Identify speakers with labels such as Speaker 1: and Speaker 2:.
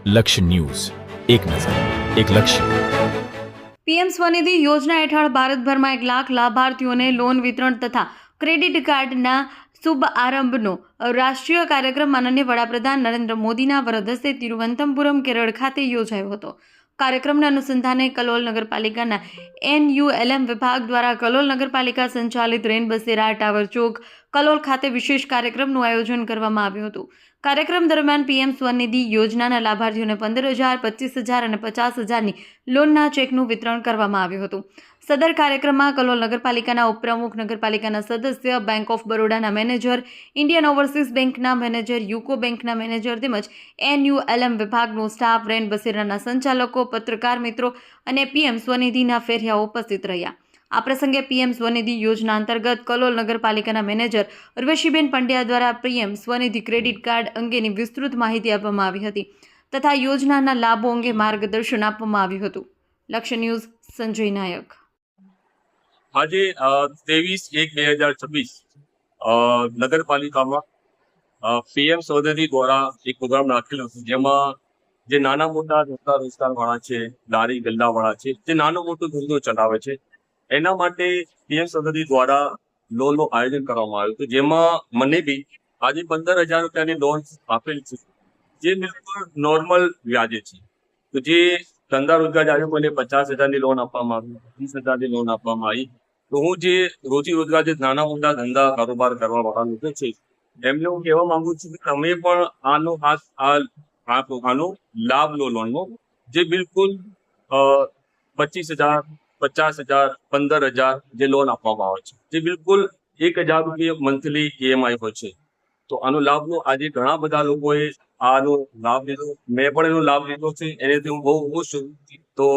Speaker 1: લક્ષ્ય ન્યૂઝ, એક નજર, એક લક્ષ્ય.
Speaker 2: પીએમ સ્વનિધિ યોજના હેઠળ ભારતભરમાં 1 લાખ લાભાર્થીઓને લોન વિતરણ તથા ક્રેડિટ કાર્ડના શુભ આરંભનો રાષ્ટ્રીય કાર્યક્રમ માનનીય વડાપ્રધાન નરેન્દ્ર મોદીના વરદ હસ્તે તિરુવનંતપુરમ, કેરળ ખાતે યોજાયો હતો. કાર્યક્રમના અનુસંધાને કલોલ નગરપાલિકાના NULM વિભાગ દ્વારા કલોલ નગરપાલિકા સંચાલિત રેન બસેરા ટાવર ચોક કલોલ ખાતે વિશેષ કાર્યક્રમનું આયોજન કરવામાં આવ્યું હતું. કાર્યક્રમ દરમિયાન પીએમ સ્વનિધિ યોજનાના લાભાર્થીઓને 15,000, 25,000 અને 50,000ની લોનના ચેકનું વિતરણ કરવામાં આવ્યું હતું. સદર કાર્યક્રમમાં કલોલ નગરપાલિકાના ઉપપ્રમુખ, નગરપાલિકાના સદસ્ય, બેંક ઓફ બરોડાના મેનેજર, ઇન્ડિયન ઓવરસીઝ બેંકના મેનેજર, યુકો બેંકના મેનેજર તેમજ NULM વિભાગનો સ્ટાફ, રેન બસેરાના સંચાલકો, પત્રકાર મિત્રો અને પીએમ સ્વનિધિના ફેરિયાઓ ઉપસ્થિત રહ્યા. આ પ્રસંગે પીએમ સ્વનિધિ યોજના અંતર્ગત કલોલ નગરપાલિકાના મેનેજર ઉર્વશીબેન પંડ્યા દ્વારા પીએમ સ્વનિધિ ક્રેડિટ કાર્ડ અંગેની વિસ્તૃત માહિતી આપવામાં આવી હતી તથા યોજનાના લાભો અંગે માર્ગદર્શન આપવામાં આવ્યું હતું. લક્ષ્ય ન્યૂઝ, સંજય નાયક.
Speaker 3: આજે 23/1/2026 નગરપાલિકામાં પીએમ સ્વનિધિ દ્વારા એક પ્રોગ્રામ રાખેલો હતો, જેમાં જે નાના મોટા ધંધા રોજગારવાળા છે, લારી ગલ્લાવાળા છે, જે નાનો મોટો ધંધો ચલાવે છે, એના માટે પીએમ સ્વનિધિ દ્વારા લોનનું આયોજન કરવામાં આવ્યું હતું. જેમાં મને બી આજે 15,000 રૂપિયાની લોન આપેલી છે, જે બિલકુલ નોર્મલ વ્યાજે છે. તો જે ધંધા રોજગાર આજે મને 50,000ની લોન આપવામાં આવી, 30,000ની લોન આપવામાં આવી. તો હું જે રોજી રોજગાર જે નાના મોટા ધંધા કારોબાર કરવા વાળા લોકો છે, એમને હું કહેવા માંગુ છું કે તમે પણ આનો લાભ લો લોનનો, જે બિલકુલ 25,000, 50,000, 15,000 જે લોન આપવામાં આવે છે, જે બિલકુલ 1,000 રૂપિયા મંથલી EMI હોય છે. તો આનો લાભ લો. આજે ઘણા બધા લોકોએ આનો લાભ લીધો, મેં પણ એનો લાભ લીધો છે, એનાથી હું બહુ ખુશ છું. તો